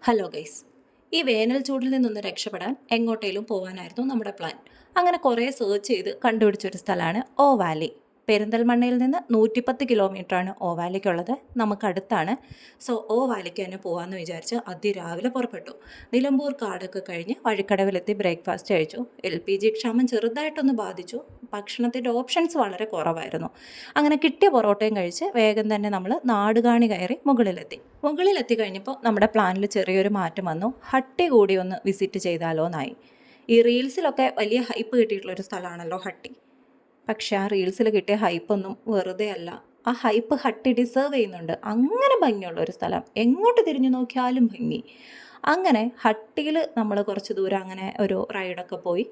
Hello guys. ഈ വേനൽ ചൂടിൽ നിന്നൊന്ന് രക്ഷപ്പെടാൻ എങ്ങോട്ടേലും പോകാനായിരുന്നു നമ്മുടെ പ്ലാൻ. അങ്ങനെ കുറേ സെർച്ച് ചെയ്ത് കണ്ടുപിടിച്ചൊരു സ്ഥലമാണ് ഓ വാലി. പെരിന്തൽമണ്ണയിൽ നിന്ന് 110 കിലോമീറ്ററാണ് ഓ വാലിക്കുള്ളത്. നമുക്കടുത്താണ്. സോ ഓ വാലിക്ക് തന്നെ പോകാമെന്ന് വിചാരിച്ച് അതിരാവിലെ പുറപ്പെട്ടു. നിലമ്പൂർ കാടൊക്കെ കഴിഞ്ഞ് വഴിക്കടവിലെത്തി ബ്രേക്ക്ഫാസ്റ്റ് കഴിച്ചു. LPG ക്ഷാമം ചെറുതായിട്ടൊന്ന് ബാധിച്ചു. ഭക്ഷണത്തിൻ്റെ ഓപ്ഷൻസ് വളരെ കുറവായിരുന്നു. അങ്ങനെ കിട്ടിയ പൊറോട്ടയും കഴിച്ച് വേഗം തന്നെ നമ്മൾ നാടുകാണി കയറി മുകളിലെത്തി കഴിഞ്ഞപ്പോൾ നമ്മുടെ പ്ലാനിൽ ചെറിയൊരു മാറ്റം വന്നു. ഹട്ടി കൂടി ഒന്ന് വിസിറ്റ് ചെയ്താലോ എന്നായി. ഈ റീൽസിലൊക്കെ വലിയ ഹൈപ്പ് കിട്ടിയിട്ടുള്ളൊരു സ്ഥലമാണല്ലോ ഹട്ടി. പക്ഷേ ആ റീൽസിൽ കിട്ടിയ ഹൈപ്പൊന്നും വെറുതെ അല്ല. ആ ഹൈപ്പ് ഹട്ടി ഡിസേർവ് ചെയ്യുന്നുണ്ട്. അങ്ങനെ ഭംഗിയുള്ള ഒരു സ്ഥലം, എങ്ങോട്ട് തിരിഞ്ഞു നോക്കിയാലും ഭംഗി. അങ്ങനെ ഹട്ടിയിൽ നമ്മൾ കുറച്ച് ദൂരം അങ്ങനെ ഒരു റൈഡൊക്കെ പോയി.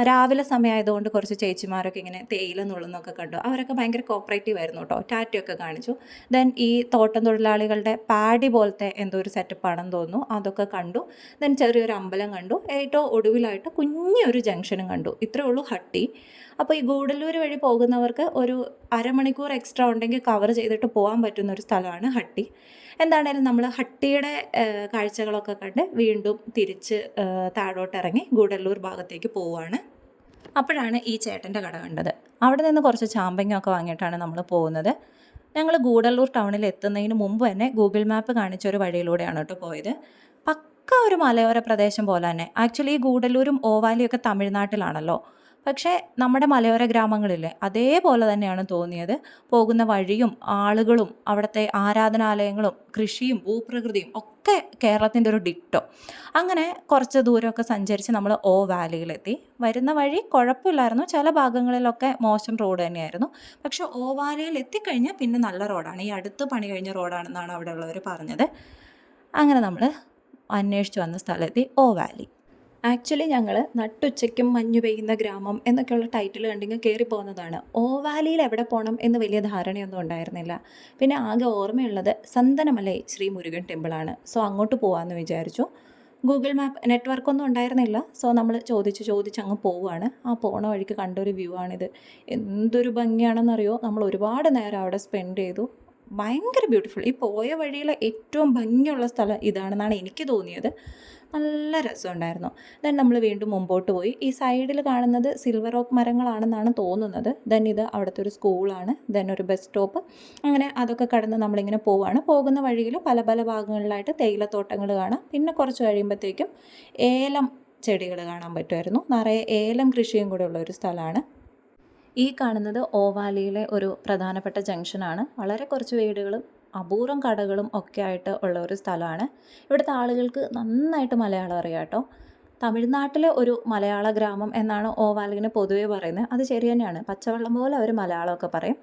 രാവിലെ സമയമായതുകൊണ്ട് കുറച്ച് ചേച്ചിമാരൊക്കെ ഇങ്ങനെ തേയില നുള്ളുന്നൊക്കെ കണ്ടു. അവരൊക്കെ ഭയങ്കര കോപ്പറേറ്റീവ് ആയിരുന്നു കേട്ടോ. ടാറ്റയൊക്കെ കാണിച്ചു. ദെൻ ഈ തോട്ടം തൊഴിലാളികളുടെ പാടി പോലത്തെ എന്തോ ഒരു സെറ്റപ്പാണെന്ന് തോന്നുന്നു, അതൊക്കെ കണ്ടു. ദെൻ ചെറിയൊരു അമ്പലം കണ്ടു. ഏറ്റവും ഒടുവിലായിട്ട് കുഞ്ഞൊരു ജംഗ്ഷനും കണ്ടു. ഇത്രയേ ഉള്ളൂ ഹട്ടി. അപ്പോൾ ഈ ഗൂഡല്ലൂർ വഴി പോകുന്നവർക്ക് ഒരു അരമണിക്കൂർ എക്സ്ട്രാ ഉണ്ടെങ്കിൽ കവർ ചെയ്തിട്ട് പോകാൻ പറ്റുന്ന ഒരു സ്ഥലമാണ് ഹട്ടി. എന്താണേലും നമ്മൾ ഹട്ടിയുടെ കാഴ്ചകളൊക്കെ കണ്ട് വീണ്ടും തിരിച്ച് താഴോട്ടിറങ്ങി ഗൂഡല്ലൂർ ഭാഗത്തേക്ക് പോവുകയാണ്. അപ്പോഴാണ് ഈ ചേട്ടൻ്റെ കട കണ്ടത്. അവിടെ നിന്ന് കുറച്ച് ചാമ്പങ്ങയൊക്കെ വാങ്ങിയിട്ടാണ് നമ്മൾ പോകുന്നത്. ഞങ്ങൾ ഗൂഡല്ലൂർ ടൗണിൽ എത്തുന്നതിന് മുമ്പ് തന്നെ ഗൂഗിൾ മാപ്പ് കാണിച്ച ഒരു വഴിയിലൂടെയാണ് കേട്ടോ പോയത്. പക്ക ഒരു മലയോര പ്രദേശം പോലെ തന്നെ. ആക്ച്വലി ഈ ഗൂഡല്ലൂരും ഓവാലിയൊക്കെ തമിഴ്നാട്ടിലാണല്ലോ. പക്ഷേ നമ്മുടെ മലയോര ഗ്രാമങ്ങളില്ലേ, അതേപോലെ തന്നെയാണ് തോന്നിയത്. പോകുന്ന വഴിയും ആളുകളും അവിടുത്തെ ആരാധനാലയങ്ങളും കൃഷിയും ഭൂപ്രകൃതിയും ഒക്കെ കേരളത്തിൻ്റെ ഒരു ഡിറ്റോ. അങ്ങനെ കുറച്ച് ദൂരമൊക്കെ സഞ്ചരിച്ച് നമ്മൾ ഓ വാലിയിലെത്തി. വരുന്ന വഴി കുഴപ്പമില്ലായിരുന്നു. ചില ഭാഗങ്ങളിലൊക്കെ മോശം റോഡ് തന്നെയായിരുന്നു. പക്ഷേ ഓ വാലിയിൽ എത്തിക്കഴിഞ്ഞാൽ പിന്നെ നല്ല റോഡാണ്. ഈ അടുത്ത് പണി കഴിഞ്ഞ റോഡാണെന്നാണ് അവിടെ ഉള്ളവർ പറഞ്ഞത്. അങ്ങനെ നമ്മൾ അന്വേഷിച്ച് വന്ന സ്ഥലത്തി ഓ വാലി. ആക്ച്വലി ഞങ്ങൾ നട്ടുച്ചയ്ക്കും മഞ്ഞു പെയ്യുന്ന ഗ്രാമം എന്നൊക്കെയുള്ള ടൈറ്റിൽ കണ്ടിങ്ങ് കയറി പോകുന്നതാണ്. ഓ വാലിയിൽ എവിടെ പോകണം എന്ന് വലിയ ധാരണയൊന്നും ഉണ്ടായിരുന്നില്ല. പിന്നെ ആകെ ഓർമ്മയുള്ളത് സന്തനമലൈ ശ്രീ മുരുകൻ ടെമ്പിളാണ്. സോ അങ്ങോട്ട് പോകാമെന്ന് വിചാരിച്ചു. ഗൂഗിൾ മാപ്പ് നെറ്റ്വർക്കൊന്നും ഉണ്ടായിരുന്നില്ല. സോ നമ്മൾ ചോദിച്ച് അങ്ങ് പോവുകയാണ്. ആ പോണ വഴിക്ക് കണ്ടൊരു വ്യൂ ആണിത്. എന്തൊരു ഭംഗിയാണെന്നറിയോ. നമ്മൾ ഒരുപാട് നേരം അവിടെ സ്പെൻഡ് ചെയ്തു. ഭയങ്കര ബ്യൂട്ടിഫുൾ. ഈ പോയ വഴിയിലെ ഏറ്റവും ഭംഗിയുള്ള സ്ഥലം ഇതാണെന്നാണ് എനിക്ക് തോന്നിയത്. നല്ല രസമുണ്ടായിരുന്നു. ദെൻ നമ്മൾ വീണ്ടും മുമ്പോട്ട് പോയി. ഈ സൈഡിൽ കാണുന്നത് സിൽവർ ഓക്ക് മരങ്ങളാണെന്നാണ് തോന്നുന്നത്. ദെൻ ഇത് അവിടുത്തെ ഒരു സ്കൂളാണ്. ദെൻ ഒരു ബസ് സ്റ്റോപ്പ്. അങ്ങനെ അതൊക്കെ കടന്ന് നമ്മളിങ്ങനെ പോവുകയാണ്. പോകുന്ന വഴിയിൽ പല പല ഭാഗങ്ങളിലായിട്ട് തേയിലത്തോട്ടങ്ങൾ കാണാം. പിന്നെ കുറച്ച് കഴിയുമ്പോഴത്തേക്കും ഏലം ചെടികൾ കാണാൻ പറ്റുമായിരുന്നു. നിറയെ ഏലം കൃഷിയും കൂടെ ഉള്ള ഒരു സ്ഥലമാണ്. ഈ കാണുന്നത് ഓവാലിയിലെ ഒരു പ്രധാനപ്പെട്ട ജംഗ്ഷനാണ്. വളരെ കുറച്ച് വീടുകളും അപൂർവം കടകളും ഒക്കെ ആയിട്ട് ഉള്ള ഒരു സ്ഥലമാണ്. ഇവിടുത്തെ ആളുകൾക്ക് നന്നായിട്ട് മലയാളം അറിയാം കേട്ടോ. തമിഴ്നാട്ടിലെ ഒരു മലയാള ഗ്രാമം എന്നാണ് ഓവാലിനെ പൊതുവേ പറയുന്നത്. അത് ശരി തന്നെയാണ്. പച്ചവെള്ളം പോലെ അവർ മലയാളമൊക്കെ പറയും.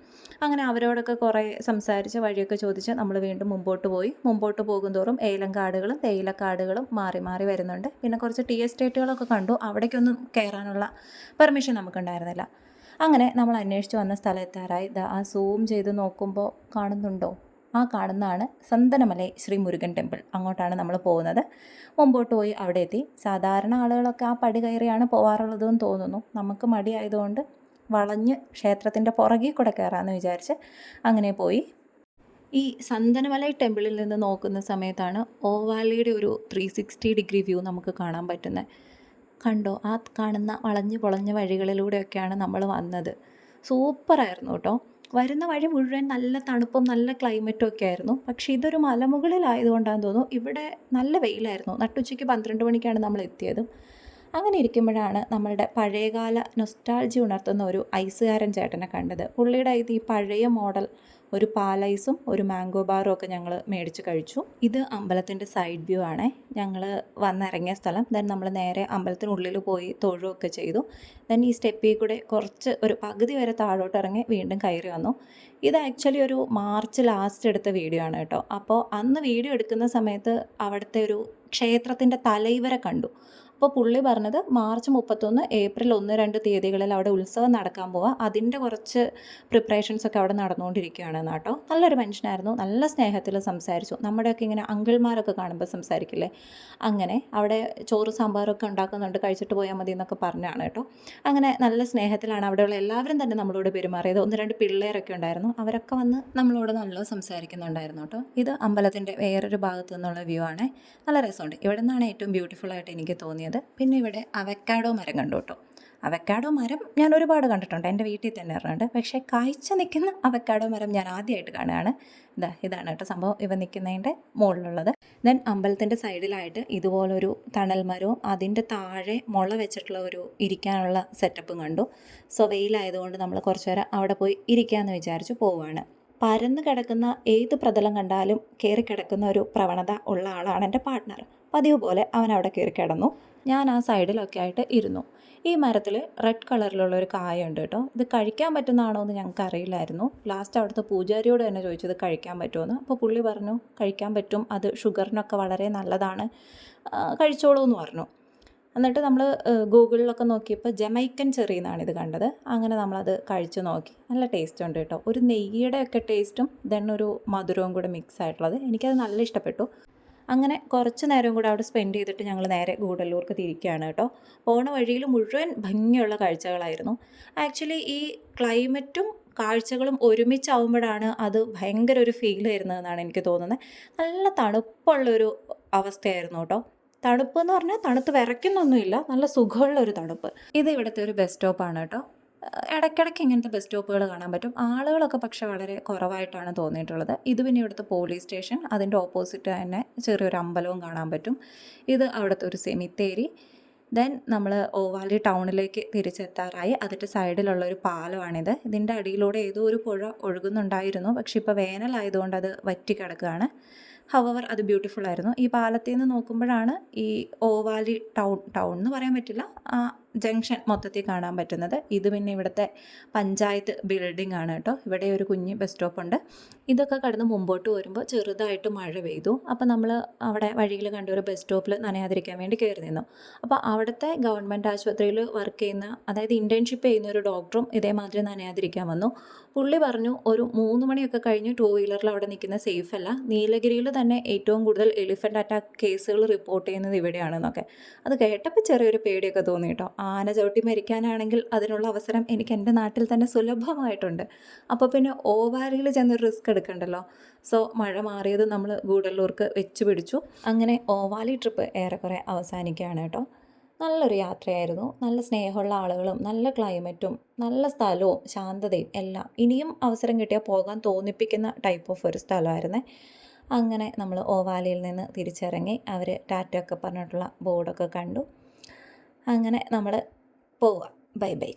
അങ്ങനെ അവരോടൊക്കെ കുറേ സംസാരിച്ച് വഴിയൊക്കെ ചോദിച്ച് നമ്മൾ വീണ്ടും മുമ്പോട്ട് പോയി. മുമ്പോട്ട് പോകുന്തോറും ഏലം കാടുകളും തേയിലക്കാടുകളും മാറി മാറി വരുന്നുണ്ട്. പിന്നെ കുറച്ച് ടീ എസ്റ്റേറ്റുകളൊക്കെ കണ്ടു. അവിടേക്കൊന്നും കയറാനുള്ള പെർമിഷൻ നമുക്കുണ്ടായിരുന്നില്ല. അങ്ങനെ നമ്മൾ അന്വേഷിച്ച് വന്ന സ്ഥലത്താറായി. ആ സൂം ചെയ്ത് നോക്കുമ്പോൾ കാണുന്നുണ്ടോ? ആ കാണുന്നതാണ് സന്തനമലൈ ശ്രീ മുരുകൻ ടെമ്പിൾ. അങ്ങോട്ടാണ് നമ്മൾ പോകുന്നത്. മുമ്പോട്ട് പോയി അവിടെ എത്തി. സാധാരണ ആളുകളൊക്കെ ആ പടി കയറിയാണ് പോകാറുള്ളതെന്ന് തോന്നുന്നു. നമുക്ക് മടിയായതുകൊണ്ട് വളഞ്ഞ് ക്ഷേത്രത്തിൻ്റെ പുറകിൽ കൂടെ കയറാമെന്ന് വിചാരിച്ച് അങ്ങനെ പോയി. ഈ സന്തനമലൈ ടെമ്പിളിൽ നിന്ന് നോക്കുന്ന സമയത്താണ് ഓവാലിയുടെ ഒരു 360 ഡിഗ്രി വ്യൂ നമുക്ക് കാണാൻ പറ്റുന്നത്. കണ്ടോ? ആ കാണുന്ന വളഞ്ഞ് പൊളഞ്ഞ വഴികളിലൂടെയൊക്കെയാണ് നമ്മൾ വന്നത്. സൂപ്പറായിരുന്നു കേട്ടോ. വരുന്ന വഴി മുഴുവൻ നല്ല തണുപ്പും നല്ല ക്ലൈമറ്റും ഒക്കെ ആയിരുന്നു. പക്ഷേ ഇതൊരു മലമുകളിലായതുകൊണ്ടാണെന്ന് തോന്നുന്നു ഇവിടെ നല്ല വെയിലായിരുന്നു. നട്ടുച്ചയ്ക്ക് 12 മണിക്കാണ് നമ്മൾ എത്തിയത്. അങ്ങനെ ഇരിക്കുമ്പോഴാണ് നമ്മളുടെ പഴയകാല നൊസ്റ്റാൾജി ഉണർത്തുന്ന ഒരു ഐസുകാരൻ ചേട്ടനെ കണ്ടത്. പുള്ളിയുടെ ഈ പഴയ മോഡൽ ഒരു പാലൈസും ഒരു മാംഗോ ബാറും ഒക്കെ ഞങ്ങൾ മേടിച്ച് കഴിച്ചു. ഇത് അമ്പലത്തിൻ്റെ സൈഡ് വ്യൂ ആണ്. ഞങ്ങൾ വന്നിറങ്ങിയ സ്ഥലം. ദെൻ നമ്മൾ നേരെ അമ്പലത്തിനുള്ളിൽ പോയി തൊഴുകയൊക്കെ ചെയ്തു. ദെൻ ഈ സ്റ്റെപ്പിൽ കൂടെ കുറച്ച് ഒരു പകുതി വരെ താഴോട്ട് ഇറങ്ങി വീണ്ടും കയറി വന്നു. ഇത് ആക്ച്വലി ഒരു മാർച്ച് ലാസ്റ്റ് എടുത്ത വീഡിയോ ആണ് കേട്ടോ. അപ്പോൾ അന്ന് വീഡിയോ എടുക്കുന്ന സമയത്ത് അവിടുത്തെ ഒരു ക്ഷേത്രത്തിൻ്റെ തലൈവരെ കണ്ടു. അപ്പോൾ പുള്ളി പറഞ്ഞത് മാർച്ച് 31, ഏപ്രിൽ 1, 2 തീയതികളിൽ അവിടെ ഉത്സവം നടക്കാൻ പോവുക, അതിൻ്റെ കുറച്ച് പ്രിപ്പറേഷൻസൊക്കെ അവിടെ നടന്നുകൊണ്ടിരിക്കുകയാണെന്ന് കേട്ടോ. നല്ലൊരു മനുഷ്യനായിരുന്നു, നല്ല സ്നേഹത്തിൽ സംസാരിച്ചു. നമ്മുടെയൊക്കെ ഇങ്ങനെ അങ്കിൾമാരൊക്കെ കാണുമ്പോൾ സംസാരിക്കില്ലേ, അങ്ങനെ അവിടെ ചോറ് സാമ്പാറൊക്കെ ഉണ്ടാക്കുന്നുണ്ട്, കഴിച്ചിട്ട് പോയാൽ മതി എന്നൊക്കെ പറഞ്ഞാണ് കേട്ടോ. അങ്ങനെ നല്ല സ്നേഹത്തിലാണ് അവിടെയുള്ള എല്ലാവരും തന്നെ നമ്മളോട് പെരുമാറിയത്. 1, 2 പിള്ളേരൊക്കെ ഉണ്ടായിരുന്നു, അവരൊക്കെ വന്ന് നമ്മളോട് നല്ല സംസാരിക്കുന്നുണ്ടായിരുന്നു കേട്ടോ. ഇത് അമ്പലത്തിൻ്റെ വേറൊരു ഭാഗത്തു നിന്നുള്ള വ്യൂ ആണ്. നല്ല രസമുണ്ട്. ഇവിടെ നിന്നാണ് ഏറ്റവും ബ്യൂട്ടിഫുൾ ആയിട്ട് എനിക്ക് തോന്നിയത്. പിന്നെ ഇവിടെ അവക്കാഡോ മരം കണ്ടു കേട്ടോ. അവക്കാഡോ മരം ഞാൻ ഒരുപാട് കണ്ടിട്ടുണ്ട്, എൻ്റെ വീട്ടിൽ തന്നെ ഇറങ്ങുന്നുണ്ട്. പക്ഷേ കായ്ച്ച നിൽക്കുന്ന അവക്കാഡോ മരം ഞാൻ ആദ്യമായിട്ട് കാണുകയാണ്. ഇതാണ് കേട്ടോ സംഭവം, ഇവ നിൽക്കുന്നതിൻ്റെ മുകളിലുള്ളത്. ദെൻ അമ്പലത്തിൻ്റെ സൈഡിലായിട്ട് ഇതുപോലൊരു തണൽ മരവും അതിൻ്റെ താഴെ മുള വെച്ചിട്ടുള്ള ഒരു ഇരിക്കാനുള്ള സെറ്റപ്പും കണ്ടു. സോ വെയിലായതുകൊണ്ട് നമ്മൾ കുറച്ച് നേരം അവിടെ പോയി ഇരിക്കാമെന്ന് വിചാരിച്ചു പോവുകയാണ്. പരന്ന് കിടക്കുന്ന ഏത് പ്രതലം കണ്ടാലും കയറി കിടക്കുന്ന ഒരു പ്രവണത ഉള്ള ആളാണ് എൻ്റെ പാർട്ട്ണർ. പതിവ് പോലെ അവൻ അവിടെ കയറി കിടന്നു, ഞാൻ ആ സൈഡിലൊക്കെ ആയിട്ട് ഇരുന്നു. ഈ മരത്തിൽ റെഡ് കളറിലുള്ള ഒരു കായുണ്ട് കേട്ടോ. ഇത് കഴിക്കാൻ പറ്റുന്നതാണോ എന്ന് ഞങ്ങൾക്ക് അറിയില്ലായിരുന്നു. ലാസ്റ്റ് അവിടുത്തെ പൂജാരിയോട് തന്നെ ചോദിച്ചത് കഴിക്കാൻ പറ്റുമെന്ന്. അപ്പോൾ പുള്ളി പറഞ്ഞു കഴിക്കാൻ പറ്റും, അത് ഷുഗറിനൊക്കെ വളരെ നല്ലതാണ്, കഴിച്ചോളൂ എന്ന് പറഞ്ഞു. എന്നിട്ട് നമ്മൾ ഗൂഗിളിലൊക്കെ നോക്കിയപ്പോൾ ജമൈക്കൻ ചെറി എന്നാണ് ഇത് കണ്ടത്. അങ്ങനെ നമ്മളത് കഴിച്ച് നോക്കി. നല്ല ടേസ്റ്റ് ഉണ്ട് കേട്ടോ, ഒരു നെയ്യുടെ ഒക്കെ ടേസ്റ്റും ദെൻ ഒരു മധുരവും കൂടെ മിക്സ് ആയിട്ടുള്ളത്. എനിക്കത് നല്ല ഇഷ്ടപ്പെട്ടു. അങ്ങനെ കുറച്ച് നേരം കൂടെ അവിടെ സ്പെൻഡ് ചെയ്തിട്ട് ഞങ്ങൾ നേരെ ഗൂഡല്ലൂർക്ക് തിരിക്കുകയാണ് കേട്ടോ. പോണ വഴിയിൽ മുഴുവൻ ഭംഗിയുള്ള കാഴ്ചകളായിരുന്നു. ആക്ച്വലി ഈ ക്ലൈമറ്റും കാഴ്ചകളും ഒരുമിച്ചാവുമ്പോഴാണ് അത് ഭയങ്കര ഒരു ഫീൽ വരുന്നതെന്നാണ് എനിക്ക് തോന്നുന്നത്. നല്ല തണുപ്പുള്ളൊരു അവസ്ഥയായിരുന്നു കേട്ടോ. തണുപ്പ് എന്ന് പറഞ്ഞാൽ തണുത്ത് വിറയ്ക്കുന്നൊന്നുമില്ല, നല്ല സുഖമുള്ളൊരു തണുപ്പ്. ഇത് ഇവിടുത്തെ ഒരു ബസ് സ്റ്റോപ്പാണ് കേട്ടോ. ഇടയ്ക്കിടയ്ക്ക് ഇങ്ങനത്തെ ബസ് സ്റ്റോപ്പുകൾ കാണാൻ പറ്റും. ആളുകളൊക്കെ പക്ഷെ വളരെ കുറവായിട്ടാണ് തോന്നിയിട്ടുള്ളത്. ഇത് പിന്നെ ഇവിടുത്തെ പോലീസ് സ്റ്റേഷൻ, അതിൻ്റെ ഓപ്പോസിറ്റ് തന്നെ ചെറിയൊരു അമ്പലവും കാണാൻ പറ്റും. ഇത് അവിടുത്തെ ഒരു സെമിത്തേരി. ദെൻ നമ്മൾ ഓവാലി ടൗണിലേക്ക് തിരിച്ചെത്താറായി. അതിൻ്റെ സൈഡിലുള്ള ഒരു പാലമാണിത്. ഇതിൻ്റെ അടിയിലൂടെ ഏതോ ഒരു പുഴ ഒഴുകുന്നുണ്ടായിരുന്നു, പക്ഷെ ഇപ്പോൾ വേനലായതുകൊണ്ട് അത് വറ്റി കിടക്കുകയാണ്. ഹവർ അത് ബ്യൂട്ടിഫുൾ ആയിരുന്നു. ഈ പാലത്തിൽ നിന്ന് നോക്കുമ്പോഴാണ് ഈ ഓവാലി ടൗൺ എന്ന് പറയാൻ പറ്റില്ല, ജംഗ്ഷൻ മൊത്തത്തിൽ കാണാൻ പറ്റുന്നത്. ഇത് പിന്നെ ഇവിടുത്തെ പഞ്ചായത്ത് ബിൽഡിംഗ് ആണ് കേട്ടോ. ഇവിടെ ഒരു കുഞ്ഞ് ബസ് സ്റ്റോപ്പ് ഉണ്ട്. ഇതൊക്കെ കടന്ന് മുമ്പോട്ട് വരുമ്പോൾ ചെറുതായിട്ട് മഴ പെയ്തു. അപ്പോൾ നമ്മൾ അവിടെ വഴിയിൽ കണ്ട ഒരു ബസ് സ്റ്റോപ്പിൽ നനയാതിരിക്കാൻ വേണ്ടി കയറി നിന്നു. അപ്പോൾ അവിടുത്തെ ഗവൺമെൻറ് ആശുപത്രിയിൽ വർക്ക് ചെയ്യുന്ന, അതായത് ഇൻറ്റേൺഷിപ്പ് ചെയ്യുന്ന ഒരു ഡോക്ടറും ഇതേമാതിരി നനയാതിരിക്കാൻ വന്നു. പുള്ളി പറഞ്ഞു ഒരു 3 മണിയൊക്കെ കഴിഞ്ഞ് 2 വീലറിൽ അവിടെ നിൽക്കുന്ന സേഫ് അല്ല. നീലഗിരിയിൽ തന്നെ ഏറ്റവും കൂടുതൽ എലിഫൻ്റ് അറ്റാക്ക് കേസുകൾ റിപ്പോർട്ട് ചെയ്യുന്നത് ഇവിടെയാണെന്നൊക്കെ. അത് കേട്ടപ്പോൾ ചെറിയൊരു പേടിയൊക്കെ തോന്നി കേട്ടോ. ആന ചവിട്ടി മരിക്കാനാണെങ്കിൽ അതിനുള്ള അവസരം എനിക്ക് എൻ്റെ നാട്ടിൽ തന്നെ സുലഭമായിട്ടുണ്ട്. അപ്പോൾ പിന്നെ ഓവാലിയിൽ ചെന്നൊരു റിസ്ക് എടുക്കണ്ടല്ലോ. സോ മഴ മാറിയത് നമ്മൾ ഗൂഡല്ലൂർക്ക് വെച്ച് പിടിച്ചു. അങ്ങനെ ഓവാലി ട്രിപ്പ് ഏറെക്കുറെ അവസാനിക്കുകയാണ് കേട്ടോ. നല്ലൊരു യാത്രയായിരുന്നു. നല്ല സ്നേഹമുള്ള ആളുകളും നല്ല ക്ലൈമറ്റും നല്ല സ്ഥലവും ശാന്തതയും എല്ലാം. ഇനിയും അവസരം കിട്ടിയാൽ പോകാൻ തോന്നിപ്പിക്കുന്ന ടൈപ്പ് ഓഫ് ഒരു സ്ഥലമായിരുന്നേ. അങ്ങനെ നമ്മൾ ഓവാലിയിൽ നിന്ന് തിരിച്ചിറങ്ങി. അവർ ടാറ്റയൊക്കെ പറഞ്ഞിട്ടുള്ള ബോർഡൊക്കെ കണ്ടു. അങ്ങനെ നമ്മൾ പോവുക. Bye bye.